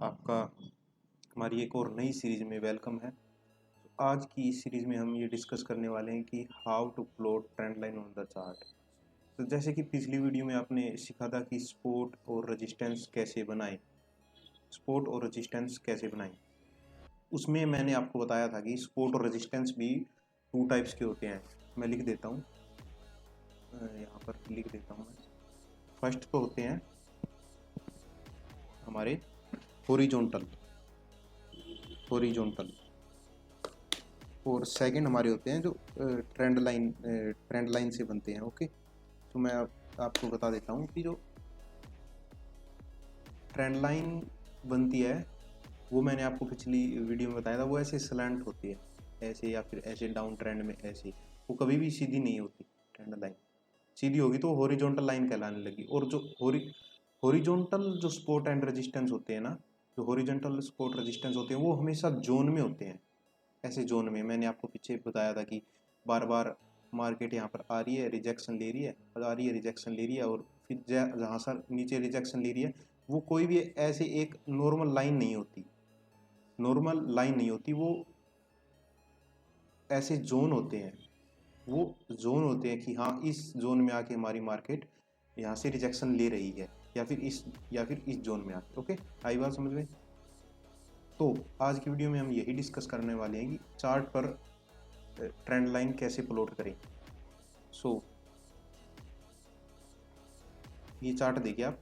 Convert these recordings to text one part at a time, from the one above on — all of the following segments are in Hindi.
आपका हमारी एक और नई सीरीज़ में वेलकम है। तो आज की इस सीरीज़ में हम ये डिस्कस करने वाले हैं कि how to plot trend line on the chart. तो जैसे कि पिछली वीडियो में आपने सीखा था कि सपोर्ट और रेजिस्टेंस कैसे बनाएं, उसमें मैंने आपको बताया था कि सपोर्ट और रेजिस्टेंस भी टू टाइप्स के होते हैं। मैं लिख देता हूँ, यहाँ पर लिख देता हूँ। फर्स्ट तो होते हैं हमारे हॉरिजॉन्टल और सेकंड हमारे होते हैं जो ट्रेंड लाइन से बनते हैं। ओके, तो मैं आपको बता देता हूँ कि जो ट्रेंड लाइन बनती है वो मैंने आपको पिछली वीडियो में बताया था, वो ऐसे स्लैंट होती है, ऐसे या फिर ऐसे डाउन ट्रेंड में ऐसे, वो कभी भी सीधी नहीं होती। ट्रेंड लाइन सीधी होगी तो हॉरिजॉन्टल लाइन कहलाने लगी। और जो हॉरिजॉन्टल जो सपोर्ट एंड रेजिस्टेंस होते हैं ना, जो हॉरिजॉन्टल सपोर्ट रेजिस्टेंस होते हैं वो हमेशा जोन में होते हैं। ऐसे जोन में मैंने आपको पीछे बताया था कि बार बार मार्केट यहाँ पर आ रही है, रिजेक्शन ले रही है, आ रही है, रिजेक्शन ले रही है, और फिर जहाँ से नीचे रिजेक्शन ले रही है वो कोई भी ऐसे एक नॉर्मल लाइन नहीं होती, वो ऐसे जोन होते हैं। कि हाँ, इस जोन में आके हमारी मार्केट यहाँ से रिजेक्शन ले रही है, या फिर इस जोन में आके। ओके, आई बात समझ में? तो आज की वीडियो में हम यही डिस्कस करने वाले हैं कि चार्ट पर ट्रेंड लाइन कैसे प्लॉट करें। ये चार्ट देखिए आप,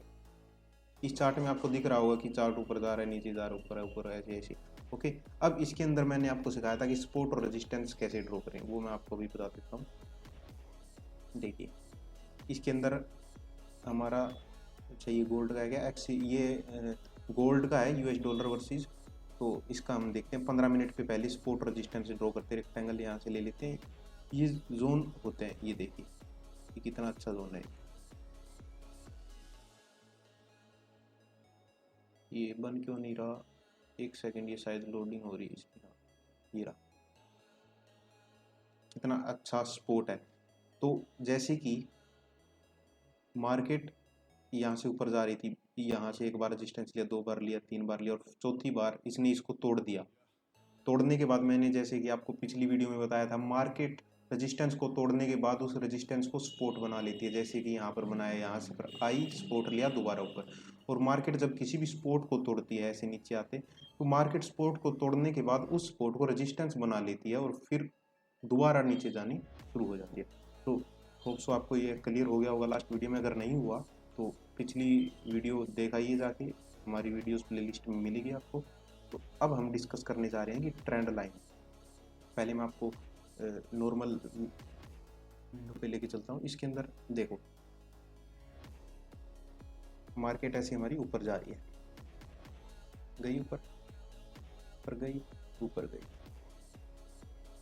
इस चार्ट में आपको दिख रहा होगा कि चार्ट ऊपर जा रहा है, नीचे जा रहा है, ऊपर है, ऊपर ऐसे ऐसे। ओके, अब इसके अंदर मैंने आपको सिखाया था कि सपोर्ट और रेजिस्टेंस कैसे ड्रॉ करें, वो मैं आपको भी बता देता हूँ। देखिए, इसके अंदर हमारा ये गोल्ड का है क्या, ये गोल्ड का है यूएस डॉलर वर्सेस। तो इसका हम देखते हैं 15 मिनट पे पहले सपोर्ट रेजिस्टेंस ड्रॉ करते, रेक्टेंगल यहाँ से ले लेते हैं। ये जोन होते हैं, ये देखिए ये कितना अच्छा जोन है। ये बन क्यों नहीं रहा, एक सेकंड, ये शायद लोडिंग हो रही है इसकी। ये रहा, कितना अच्छा सपोर्ट है। तो जैसे कि मार्केट यहाँ से ऊपर जा रही थी, यहाँ से एक बार रेजिस्टेंस लिया, दो बार लिया, तीन बार लिया, और चौथी बार इसने इसको तोड़ दिया। तोड़ने के बाद मैंने जैसे कि आपको पिछली वीडियो में बताया था, मार्केट रेजिस्टेंस को तोड़ने के बाद उस रेजिस्टेंस को सपोर्ट बना लेती है। जैसे कि यहाँ पर बनाया, यहाँ से पर आई, सपोर्ट लिया, दोबारा ऊपर। और मार्केट जब किसी भी सपोर्ट को तोड़ती है, ऐसे नीचे आते, तो मार्केट सपोर्ट को तोड़ने के बाद उस सपोर्ट को रेजिस्टेंस बना लेती है और फिर दोबारा नीचे जानी शुरू हो जाती है। तो होप सो आपको ये क्लियर हो गया होगा लास्ट वीडियो में। अगर नहीं हुआ तो पिछली वीडियो देखाइए जाके, हमारी वीडियोस प्लेलिस्ट में मिलेगी आपको। तो अब हम डिस्कस करने जा रहे हैं कि ट्रेंड लाइन। पहले मैं आपको नॉर्मल विंडो पे लेके चलता हूँ। इसके अंदर देखो, मार्केट ऐसे हमारी ऊपर जा रही है, गई ऊपर गई, ऊपर गई,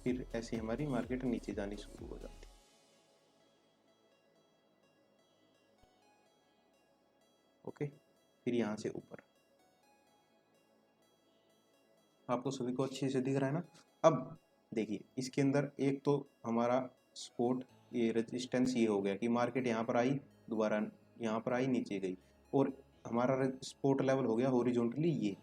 फिर ऐसे हमारी मार्केट नीचे जानी शुरू हो जाती है। ओके, फिर यहाँ से ऊपर। आपको सभी को अच्छे से दिख रहा है ना? अब देखिए, इसके अंदर एक तो हमारा सपोर्ट, ये रेजिस्टेंस ये हो गया कि मार्केट यहाँ पर आई, दोबारा यहाँ पर आई, नीचे गई। और हमारा सपोर्ट लेवल हो गया हॉरिजॉन्टली ये,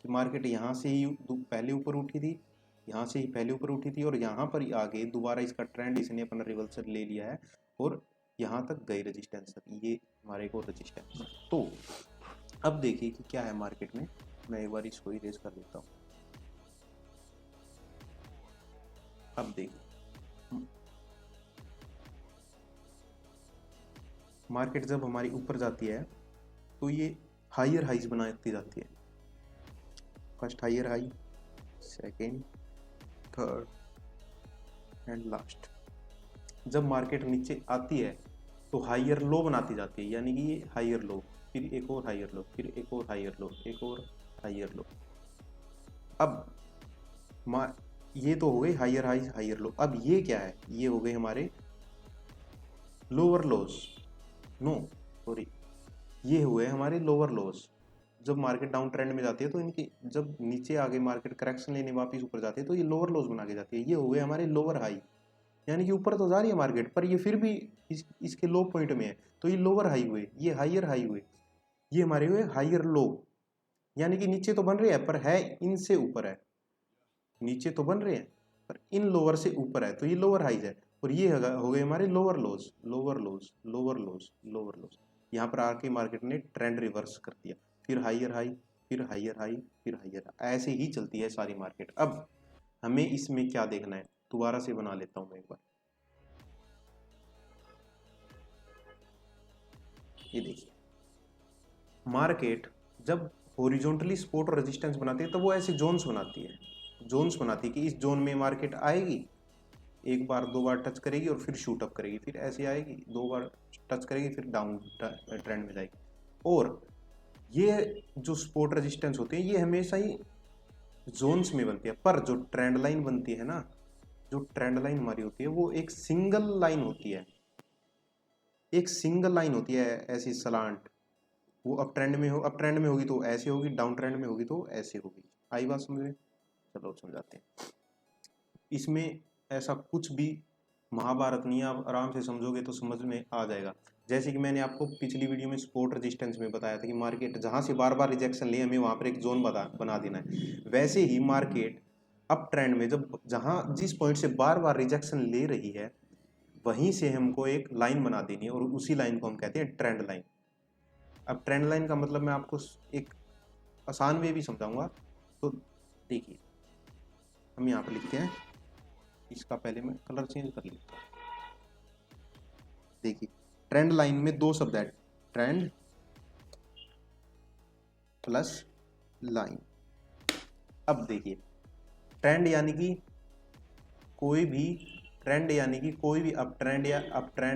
कि मार्केट यहाँ से ही पहले ऊपर उठी थी, यहाँ से ही पहले ऊपर उठी थी, और यहाँ पर आगे दोबारा इसका ट्रेंड इसने अपना रिवर्सल ले लिया है और यहाँ तक गई रेजिस्टेंस तक। ये हमारे को रेजिस्टेंस। तो अब देखिए कि क्या है मार्केट में। मैं एक बार इसको इरेज कर देता हूँ। अब देखिए, मार्केट जब हमारी ऊपर जाती है तो ये हायर हाइज बनाती जाती है। First higher high, second, third and last. जब मार्केट नीचे आती है तो हायर लो बनाती जाती है, यानी कि ये हायर लो, फिर एक और हायर लो, फिर एक और हायर लो, एक और हायर लो। अब ये तो हो गई हायर हाई, हायर लो। अब ये क्या है, ये हो गए हमारे लोअर लॉस, नो सॉरी, ये हुए हमारे लोअर लॉस। जब मार्केट डाउन ट्रेंड में जाती है तो इनकी जब नीचे आगे मार्केट करेक्शन लेने वापस ऊपर जाती है तो ये लोअर लॉस बना के जाती है। ये हुए हमारे लोअर हाई, यानी कि ऊपर तो जा रही है मार्केट पर ये फिर भी इसके लो पॉइंट में है, तो ये लोअर हाई हुए, ये हायर हाई हुए, ये हमारे हुए हायर लो। यानी कि नीचे तो बन रहे हैं पर है इनसे ऊपर है, नीचे तो बन रहे हैं पर इन लोअर से ऊपर है, तो ये लोअर हाइज है और ये हो गए हमारे लोअर लोज, लोअर लोज, लोअर लोज, लोअर लोज। यहाँ पर आके मार्केट ने ट्रेंड रिवर्स कर दिया, फिर हाइयर हाई, फिर हाइयर हाई, फिर हाइयर हाई, ऐसे ही चलती है सारी मार्केट। अब हमें इसमें क्या देखना है, दोबारा से बना लेता हूं मैं एक बार। ये देखिए मार्केट जब हॉरिजॉन्टली सपोर्ट और रेजिस्टेंस बनाती है तो वो ऐसे जोन्स बनाती है, जोन्स बनाती है कि इस जोन में मार्केट आएगी, एक बार दो बार टच करेगी और फिर शूट अप करेगी, फिर ऐसे आएगी, दो बार टच करेगी, फिर डाउन ट्रेंड में जाएगी। और ये जो सपोर्ट रेजिस्टेंस होते हैं ये हमेशा ही जोन्स में बनती है, पर जो ट्रेंड लाइन बनती है ना, जो ट्रेंड लाइन हमारी होती है वो एक सिंगल लाइन होती है, एक सिंगल लाइन होती है ऐसी सलांट। वो अप ट्रेंड में हो, अप ट्रेंड में होगी तो ऐसे होगी, डाउन ट्रेंड में होगी तो ऐसे होगी। आई बात समझ में? चलो समझाते हैं। इसमें ऐसा कुछ भी महाभारत नहीं है, आप आराम से समझोगे तो समझ में आ जाएगा। जैसे कि मैंने आपको पिछली वीडियो में सपोर्ट रेजिस्टेंस में बताया था कि मार्केट जहां से बार बार रिजेक्शन ले हमें वहां पर एक जोन बना देना है, वैसे ही मार्केट अप ट्रेंड में जब जहां जिस पॉइंट से बार बार रिजेक्शन ले रही है वहीं से हमको एक लाइन बना देनी है और उसी लाइन को हम कहते हैं ट्रेंड लाइन। अब ट्रेंड लाइन का मतलब मैं आपको एक आसान वे भी समझाऊंगा। तो देखिए हम यहाँ पर लिखते हैं, इसका पहले मैं कलर चेंज कर लेता हूँ। देखिए ट्रेंड लाइन में दो शब्द है, ट्रेंड प्लस लाइन। अब देखिए ट्रेंड यानी कि कोई भी ट्रेंड, यानी कि कोई भी अप ट्रेंड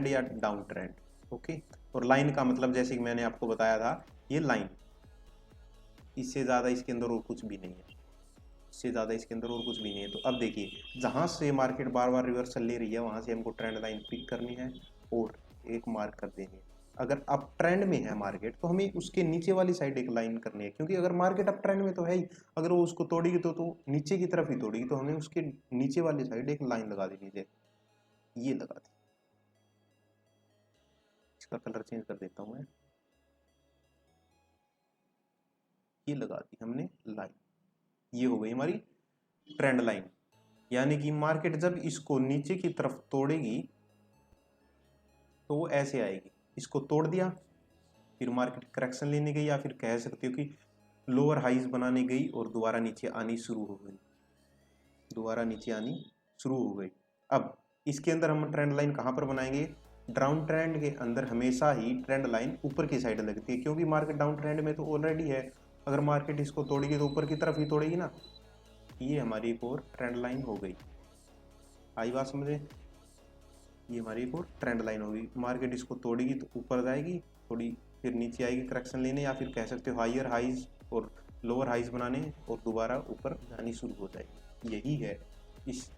या डाउन ट्रेंड, ओके। और लाइन का मतलब जैसे कि मैंने आपको बताया था ये लाइन, इससे ज़्यादा इसके अंदर और कुछ भी नहीं है, इससे ज़्यादा इसके अंदर और कुछ भी नहीं है। तो अब देखिए जहाँ से मार्केट बार बार रिवर्सल ले रही है वहाँ से हमको ट्रेंड लाइन पिक करनी है और एक मार्क कर देनी है। अगर अप ट्रेंड में है मार्केट तो हमें उसके नीचे वाली साइड एक लाइन करनी है, क्योंकि अगर मार्केट अप ट्रेंड में तो है ही, अगर वो उसको तोड़ेगी तो नीचे की तरफ ही तोड़ेगी, तो हमें उसके नीचे वाली साइड एक लाइन लगा देनी है, ये लगा दी। इसका कलर चेंज कर देता हूँ मैं, ये लगा दी हमने लाइन, ये हो गई हमारी ट्रेंड लाइन। यानी कि मार्केट जब इसको नीचे की तरफ तोड़ेगी तो वो ऐसे आएगी, इसको तोड़ दिया फिर मार्केट करेक्शन लेने गई, या फिर कह सकते हो कि लोअर हाइज बनाने गई और दोबारा नीचे आनी शुरू हो गई, दोबारा नीचे आनी शुरू हो गई। अब इसके अंदर हम ट्रेंड लाइन कहाँ पर बनाएंगे, डाउन ट्रेंड के अंदर हमेशा ही ट्रेंड लाइन ऊपर की साइड लगती है, क्योंकि मार्केट डाउन ट्रेंड में तो ऑलरेडी है, अगर मार्केट इसको तोड़ेगी तो ऊपर की तरफ ही तोड़ेगी ना। ये हमारी एक और ट्रेंड लाइन हो गई, आई बात समझे? ये हमारी एक और ट्रेंड लाइन होगी, मार्केट इसको तोड़ेगी तो ऊपर जाएगी थोड़ी, फिर नीचे आएगी करेक्शन लेने, या फिर कह सकते हो हाइयर हाइज और लोअर हाइज बनाने, और दोबारा ऊपर जानी शुरू हो जाएगी। यही है,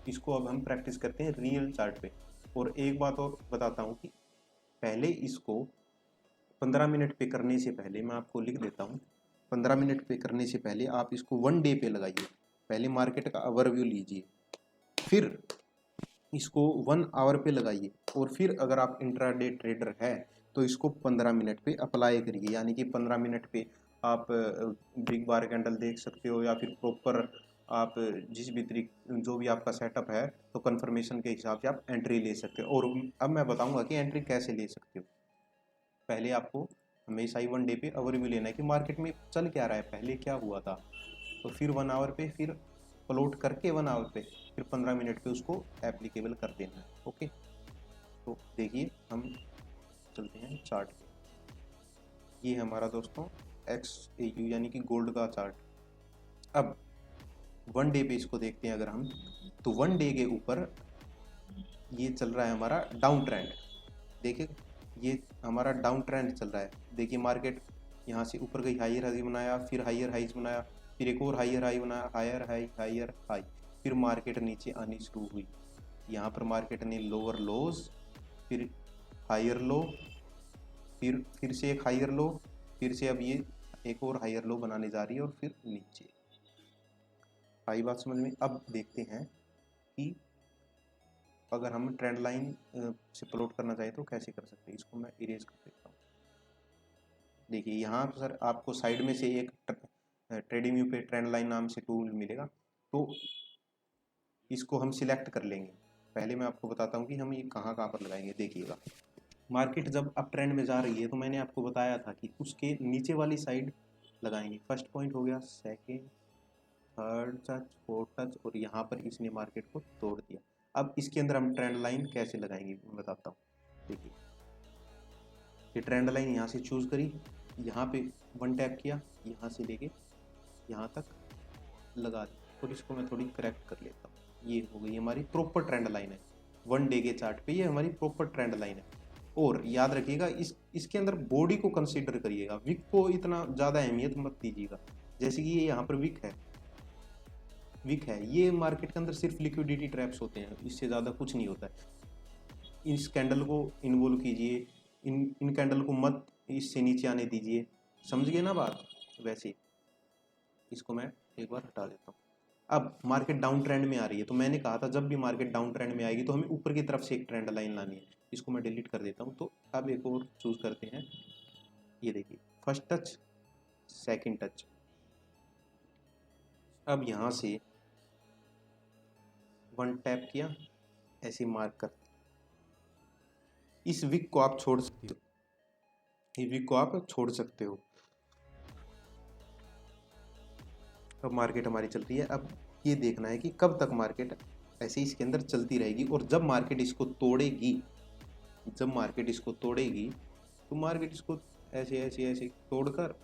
इसको अब हम प्रैक्टिस करते हैं रियल चार्ट पे। और एक बात और बताता हूँ कि पहले इसको 15 मिनट पे करने से पहले मैं आपको लिख देता हूँ, 15 मिनट पे करने से पहले आप इसको 1 डे पे लगाइए, पहले मार्केट का ओवरव्यू लीजिए, फिर इसको 1 आवर पे लगाइए, और फिर अगर आप इंट्राडे ट्रेडर है तो इसको 15 मिनट पे अप्लाई करिए। यानी कि 15 मिनट पे आप बिग बार कैंडल देख सकते हो, या फिर प्रॉपर आप जिस भी तरीके जो भी आपका सेटअप है तो कंफर्मेशन के हिसाब से आप एंट्री ले सकते हो। और अब मैं बताऊंगा कि एंट्री कैसे ले सकते हो। पहले आपको हमेशा ही 1 डे पे ओवरव्यू लेना है कि मार्केट में चल क्या रहा है, पहले क्या हुआ था, तो फिर 1 आवर पे, फिर प्लॉट करके 1 आवर पे, फिर 15 मिनट पे उसको एप्लीकेबल कर देना है। ओके, तो देखिए हम चलते हैं चार्ट पे। ये है हमारा दोस्तों XAU यानी कि गोल्ड का चार्ट। अब 1 डे पे इसको देखते हैं अगर हम, तो 1 डे के ऊपर ये चल रहा है हमारा डाउन ट्रेंड। देखिए ये हमारा डाउन ट्रेंड चल रहा है, देखिए मार्केट यहाँ से ऊपर गई, हाइयर हाई बनाया, फिर हाइयर हाइज बनाया, फिर एक और हाइयर हाई बनाया, हायर हाई, हाइयर हाई, फिर मार्केट नीचे आनी शुरू हुई। यहाँ पर मार्केट ने लोअर लोज, फिर हाइयर लो, फिर से एक हाइयर लो, फिर से अब ये एक और हाइयर लो बनाने जा रही है, और फिर नीचे। आई बात समझ में? अब देखते हैं कि अगर हम ट्रेंड लाइन से प्लॉट करना चाहें तो कैसे कर सकते हैं। इसको मैं इरेज कर देता हूँ। देखिए यहाँ पर सर आपको साइड में से एक ट्रेडिंग व्यू पे ट्रेंड लाइन नाम से टूल मिलेगा, तो इसको हम सिलेक्ट कर लेंगे। पहले मैं आपको बताता हूँ कि हम ये कहाँ कहाँ पर लगाएंगे। देखिएगा, मार्केट जब अप ट्रेंड में जा रही है तो मैंने आपको बताया था कि उसके नीचे वाली साइड लगाएंगे। फर्स्ट पॉइंट हो गया, second, third touch, fourth touch, और यहाँ पर इसने मार्केट को तोड़ दिया। अब इसके अंदर हम ट्रेंड लाइन कैसे लगाएंगे मैं बताता हूँ। देखिए, ये ट्रेंड लाइन यहाँ से चूज करी, यहाँ पे वन टैप किया, यहाँ से लेके यहाँ तक लगा दी, और इसको मैं थोड़ी करेक्ट कर लेता हूँ। ये हो गई हमारी प्रॉपर ट्रेंड लाइन है, 1 डे के चार्ट पे ये हमारी प्रॉपर ट्रेंड लाइन है। और याद रखिएगा, इसके अंदर बॉडी को कंसीडर करिएगा, विक को इतना ज़्यादा अहमियत मत दीजिएगा। जैसे कि ये यहाँ पर विक है, ये मार्केट के अंदर सिर्फ लिक्विडिटी ट्रैप्स होते हैं, इससे ज़्यादा कुछ नहीं होता है। इस कैंडल को इन्वॉल्व कीजिए, इन कैंडल को मत इससे नीचे आने दीजिए, समझ गए ना बात। वैसे इसको मैं एक बार हटा देता हूँ। अब मार्केट डाउन ट्रेंड में आ रही है, तो मैंने कहा था जब भी मार्केट डाउन ट्रेंड में आएगी तो हमें ऊपर की तरफ से एक ट्रेंड लाइन लानी है। इसको मैं डिलीट कर देता हूँ। तो अब एक और चूज करते हैं। ये देखिए, फर्स्ट टच, सेकंड टच। अब यहाँ से वन टैप किया, ऐसे मार्क कर, इस विक को आप छोड़ सकते हो, ये विक को आप छोड़ सकते हो। अब मार्केट हमारी चल रही है। अब ये देखना है कि कब तक मार्केट ऐसे इसके अंदर चलती रहेगी, और जब मार्केट इसको तोड़ेगी, तो मार्केट इसको ऐसे ऐसे ऐसे तोड़कर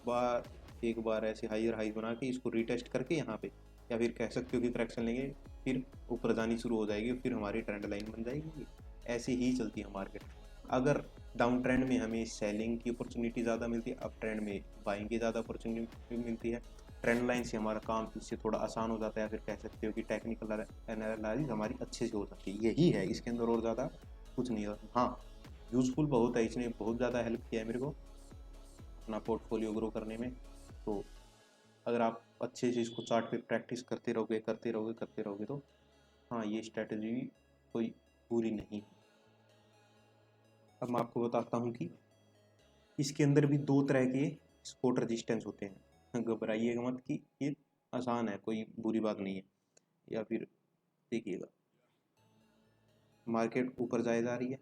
एक बार ऐसे हायर हाई बना के इसको रीटेस्ट करके यहाँ पे, या फिर कह सकते हो कि करेक्शन लेंगे, फिर ऊपर जानी शुरू हो जाएगी, फिर हमारी ट्रेंड लाइन बन जाएगी। ऐसे ही चलती है मार्केट। अगर डाउन ट्रेंड में हमें सेलिंग की अपॉर्चुनिटी ज़्यादा मिलती है, अप ट्रेंड में बाइंग की ज़्यादा अपॉर्चुनिटी मिलती है। ट्रेंड लाइन से हमारा काम इससे थोड़ा आसान हो जाता है, फिर कह सकते हो कि टेक्निकल एनालिसिस हमारी अच्छे से हो सकती है। यही है इसके अंदर, और ज़्यादा कुछ नहीं है। हाँ, यूज़फुल बहुत है, इसने बहुत ज़्यादा हेल्प किया है मेरे को अपना पोर्टफोलियो ग्रो करने में। तो अगर आप अच्छे से इसको चार्ट पे प्रैक्टिस करते रहोगे तो हाँ, ये स्ट्रैटेजी कोई बुरी नहीं। अब मैं आपको बताता हूँ कि इसके अंदर भी 2 तरह के सपोर्ट रेजिस्टेंस होते हैं। घबराइएगा मत कि ये आसान है, कोई बुरी बात नहीं है। या फिर देखिएगा, मार्केट ऊपर जाए जा रही है,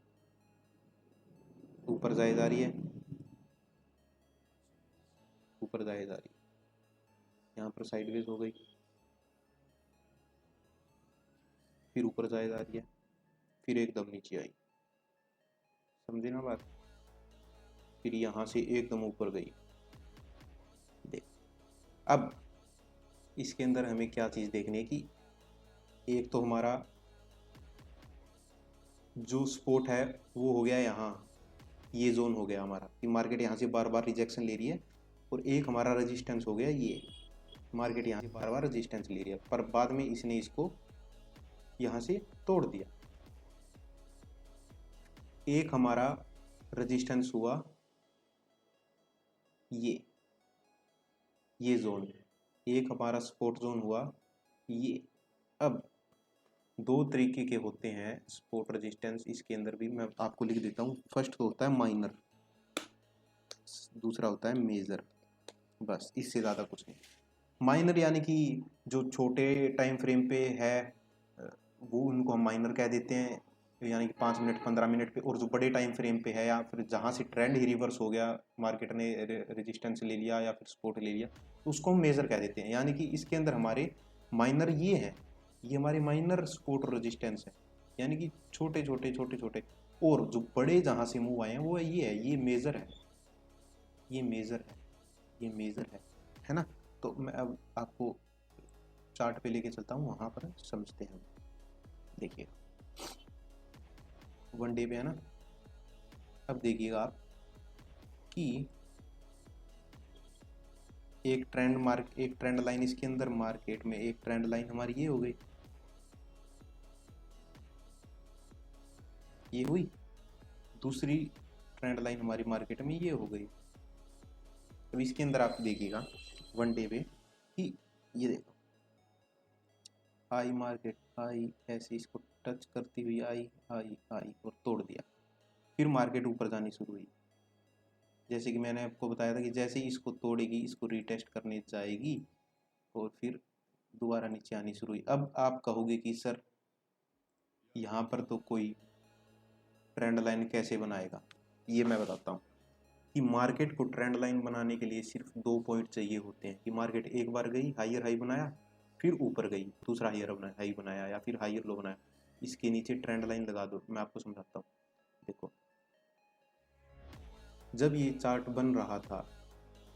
ऊपर जाए जा रही है, ऊपर जाए जा रही है, यहाँ पर साइडवेज हो गई, फिर ऊपर जाए जा रही है, फिर एकदम नीचे आई, समझे ना बात। फिर यहाँ से एकदम ऊपर गई। देख, अब इसके अंदर हमें क्या चीज़ देखनी है कि एक तो हमारा जो सपोर्ट है वो हो गया यहाँ, ये जोन हो गया हमारा कि मार्केट यहाँ से बार बार रिजेक्शन ले रही है, और एक हमारा रेजिस्टेंस हो गया ये, मार्केट यहाँ से बार बार रेजिस्टेंस ले रही है, पर बाद में इसने इसको यहाँ से तोड़ दिया। एक हमारा रेजिस्टेंस हुआ ये जोन, एक हमारा सपोर्ट जोन हुआ ये। अब 2 तरीके के होते हैं सपोर्ट रेजिस्टेंस, इसके अंदर भी मैं आपको लिख देता हूँ। फर्स्ट तो होता है माइनर, दूसरा होता है मेजर, बस इससे ज़्यादा कुछ नहीं। माइनर यानी कि जो छोटे टाइम फ्रेम पे है वो उनको हम माइनर कह देते हैं, यानी कि 5 मिनट 15 मिनट पे। और जो बड़े टाइम फ्रेम पे है, या फिर जहाँ से ट्रेंड ही रिवर्स हो गया, मार्केट ने रेजिस्टेंस ले लिया या फिर सपोर्ट ले लिया, तो उसको हम मेजर कह देते हैं। यानी कि इसके अंदर हमारे माइनर ये है, ये हमारे माइनर सपोर्ट और रेजिस्टेंस है, यानी कि छोटे छोटे। और जो बड़े जहाँ से मूव आए हैं वो ये है, ये मेजर है, ये मेजर है ना। तो मैं अब आपको चार्ट पे लेके चलता हूँ, वहाँ पर समझते हैं। देखिए, 1 डे पे है ना। अब देखिएगा आप कि एक ट्रेंड लाइन इसके अंदर मार्केट में, एक ट्रेंड लाइन हमारी ये हो गई, ये हुई। दूसरी ट्रेंड लाइन हमारी मार्केट में ये हो गई। अब इसके अंदर आप देखिएगा 1 डे पे कि ये देखो, आई मार्केट आई, ऐसे इसको टच करती हुई आई और तोड़ दिया, फिर मार्केट ऊपर जानी शुरू हुई। जैसे कि मैंने आपको बताया था कि जैसे ही इसको तोड़ेगी इसको रीटेस्ट करने जाएगी और फिर दोबारा नीचे आनी शुरू हुई। अब आप कहोगे कि सर यहाँ पर तो कोई ट्रेंड लाइन कैसे बनाएगा, ये मैं बताता हूँ कि मार्केट को ट्रेंड लाइन बनाने के लिए सिर्फ 2 पॉइंट चाहिए होते हैं कि मार्केट एक बार गई, हायर हाई बनाया, फिर ऊपर गई, दूसरा हाई बनाया या फिर हायर लो बनाया, इसके नीचे ट्रेंड लाइन लगा दो। मैं आपको समझाता हूँ। देखो, जब ये चार्ट बन रहा था,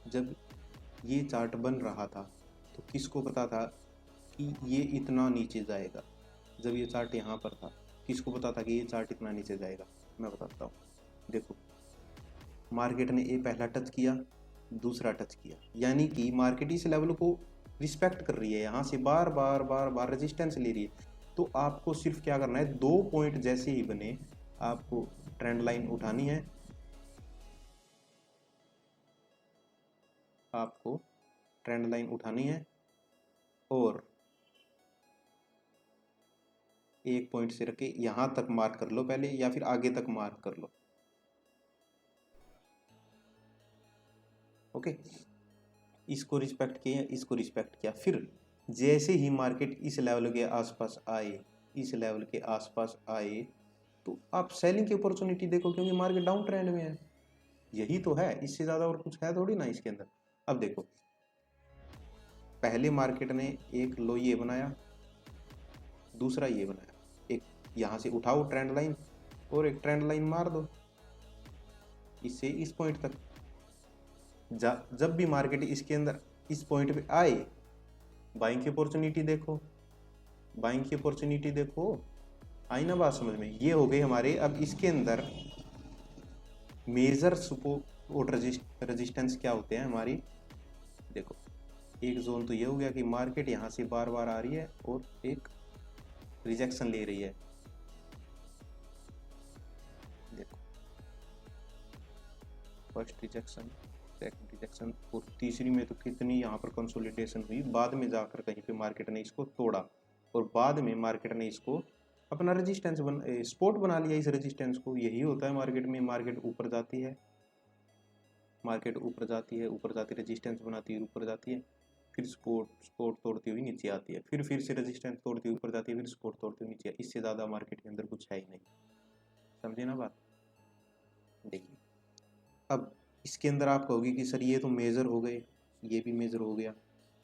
जब ये चार्ट बन रहा था तो किसको पता था कि ये इतना नीचे जाएगा? जब ये चार्ट यहाँ पर था किसको पता था कि ये चार्ट इतना नीचे जाएगा? मैं बताता हूँ। देखो, मार्केट ने ये पहला टच किया, दूसरा टच किया, यानी कि मार्केट इस लेवल को रिस्पेक्ट कर रही है, यहाँ से बार बार बार बार रेजिस्टेंस ले रही है। तो आपको सिर्फ क्या करना है, 2 पॉइंट जैसे ही बने आपको ट्रेंड लाइन उठानी है, आपको ट्रेंड लाइन उठानी है और एक पॉइंट से रख के यहां तक मार्क कर लो पहले, या फिर आगे तक मार्क कर लो। ओके, इसको रिस्पेक्ट किया, इसको रिस्पेक्ट किया, फिर जैसे ही मार्केट इस लेवल के आसपास आए, इस लेवल के आसपास आए, तो आप सेलिंग की अपॉर्चुनिटी देखो, क्योंकि मार्केट डाउन ट्रेंड में है। यही तो है, इससे ज्यादा और कुछ है थोड़ी ना इसके अंदर। अब देखो, पहले मार्केट ने एक लो ये बनाया, दूसरा ये बनाया, एक यहां से उठाओ ट्रेंड लाइन और एक ट्रेंड लाइन मार दो इससे इस पॉइंट तक। जब भी मार्केट इसके अंदर इस पॉइंट पे आए, बाइंग की अपॉर्चुनिटी देखो, बाइंग की अपॉर्चुनिटी देखो, आई ना बात समझ में? ये हो गई हमारे। अब इसके अंदर मेजर सपोर्ट और रेजिस्टेंस क्या होते हैं हमारी? देखो, एक जोन तो ये हो गया कि मार्केट यहाँ से बार बार आ रही है और एक रिजेक्शन ले रही है। देखो, फर्स्ट रिजेक्शन, सेकंड रिजेक्शन और तीसरी में तो कितनी यहाँ पर कंसोलिडेशन हुई। बाद में जाकर कहीं पे मार्केट ने इसको तोड़ा और बाद में मार्केट ने इसको अपना रेजिस्टेंस सपोर्ट बना लिया इस रेजिस्टेंस को। यही होता है मार्केट में। मार्केट ऊपर जाती है, मार्केट ऊपर जाती है, ऊपर जाती रेजिस्टेंस बनाती है, ऊपर जाती है, फिर सपोर्ट तोड़ती हुई नीचे आती है, फिर से रेजिस्टेंस तोड़ती हुई ऊपर जाती है, फिर सपोर्ट तोड़ती हुई नीचे। इससे ज़्यादा मार्केट के अंदर कुछ है ही नहीं। समझे ना बात? देखिए, अब इसके अंदर आप कहोगे कि सर ये तो मेजर हो गए, ये भी मेजर हो गया,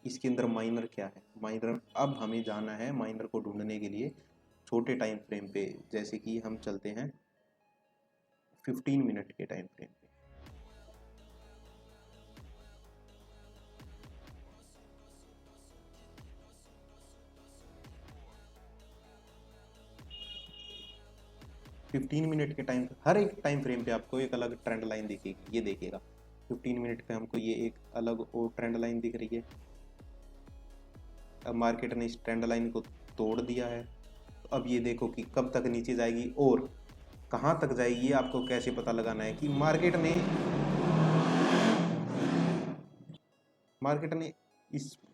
इसके अंदर माइनर क्या है? माइनर अब हमें जाना है, माइनर को ढूंढने के लिए छोटे टाइम फ्रेम पे। जैसे कि हम चलते हैं 15 मिनट के टाइम फ्रेम पे। फिफ्टीन मिनट के टाइम, हर एक टाइम फ्रेम पे आपको एक अलग ट्रेंड लाइन दिखेगी। ये देखिएगा, 15 मिनट पे हमको ये एक अलग और ट्रेंड लाइन दिख रही है। अब मार्केट ने इस ट्रेंड लाइन को तोड़ दिया है, तो अब ये देखो कि कब तक नीचे जाएगी और कहाँ तक जाएगी। ये आपको कैसे पता लगाना है कि मार्केट ने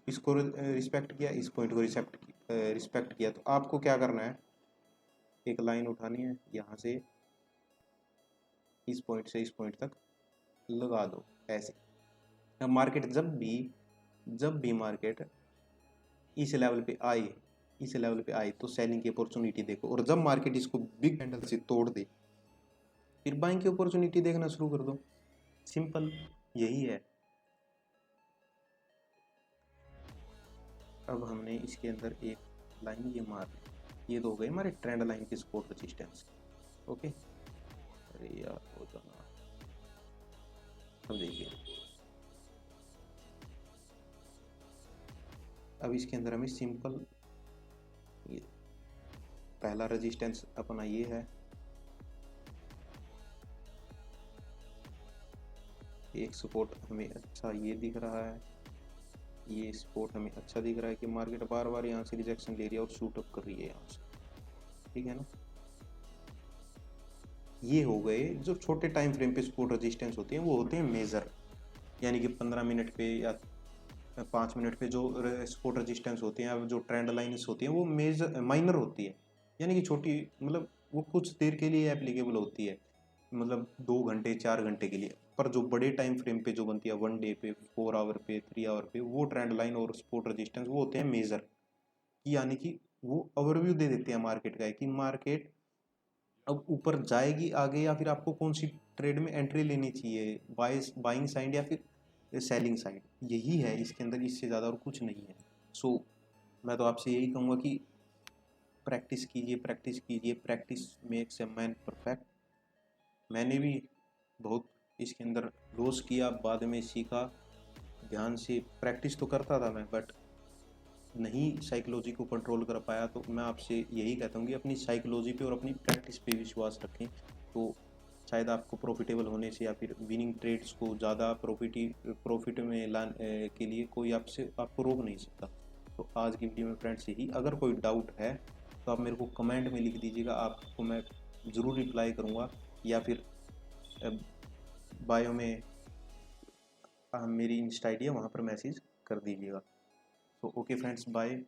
इसको रिस्पेक्ट किया, इस पॉइंट को रिस्पेक्ट किया, तो आपको क्या करना है, एक लाइन उठानी है, यहाँ से इस पॉइंट से इस पॉइंट तक लगा दो ऐसे। अब मार्केट जब भी मार्केट इस लेवल पे आए, इस लेवल पे आए, तो सेलिंग की अपॉर्चुनिटी देखो, और जब मार्केट इसको बिग कैंडल से तोड़ दे, फिर बाइंग की अपॉर्चुनिटी देखना शुरू कर दो। सिंपल यही है। अब हमने इसके अंदर एक लाइन ये मार, ये तो हो गए हमारे ट्रेंड लाइन की सपोर्ट रेजिस्टेंस। ओके, अरे यार हो जाना। अब देखिए, अब इसके अंदर हमें सिंपल ये पहला रेजिस्टेंस अपना ये है, एक सपोर्ट हमें अच्छा ये दिख रहा है, ये सपोर्ट हमें अच्छा दिख रहा है कि मार्केट बार बार यहाँ से रिजेक्शन ले रही है और शूट अप कर रही है यहाँ से। ठीक है ना? ये हो गए जो छोटे टाइम फ्रेम पे सपोर्ट रेजिस्टेंस होते हैं, वो होते हैं मेजर। यानी कि 15 मिनट पे या 5 मिनट पे जो सपोर्ट रेजिस्टेंस होते हैं, जो ट्रेंड लाइन्स होती हैं, वो मेजर माइनर होती है। यानी कि छोटी, मतलब वो कुछ देर के लिए एप्लीकेबल होती है, मतलब 2 घंटे 4 घंटे के लिए। पर जो बड़े टाइम फ्रेम पे जो बनती है 1 डे पे, 4 आवर पे, 3 आवर पे, वो ट्रेंड लाइन और सपोर्ट रेजिस्टेंस वो होते हैं मेजर, यानी कि वो ओवरव्यू दे देते हैं मार्केट का कि मार्केट अब ऊपर जाएगी आगे या फिर आपको कौन सी ट्रेड में एंट्री लेनी चाहिए, बाइंग साइड या फिर सेलिंग साइड, यही है इसके अंदर, इससे ज़्यादा और कुछ नहीं है। सो मैं तो आपसे यही कहूँगा कि प्रैक्टिस कीजिए, प्रैक्टिस कीजिए, practice makes a man perfect. मैंने भी बहुत इसके अंदर लॉस किया, बाद में सीखा, ध्यान से प्रैक्टिस तो करता था मैं, बट नहीं साइकोलॉजी को कंट्रोल कर पाया। तो मैं आपसे यही कहता हूँ कि अपनी साइकोलॉजी पे और अपनी प्रैक्टिस पे विश्वास रखें, तो शायद आपको प्रॉफिटेबल होने से या फिर विनिंग ट्रेड्स को ज़्यादा प्रॉफिट में लाने के लिए कोई आपको रोक नहीं सकता। तो आज की वीडियो में फ्रेंड्स यही, अगर कोई डाउट है तो आप मेरे को कमेंट में लिख दीजिएगा, आपको मैं ज़रूर रिप्लाई करूँगा, या फिर बायो में मेरी इंस्टा आई डी है, वहाँ पर मैसेज कर दीजिएगा। तो ओके फ्रेंड्स, बाय।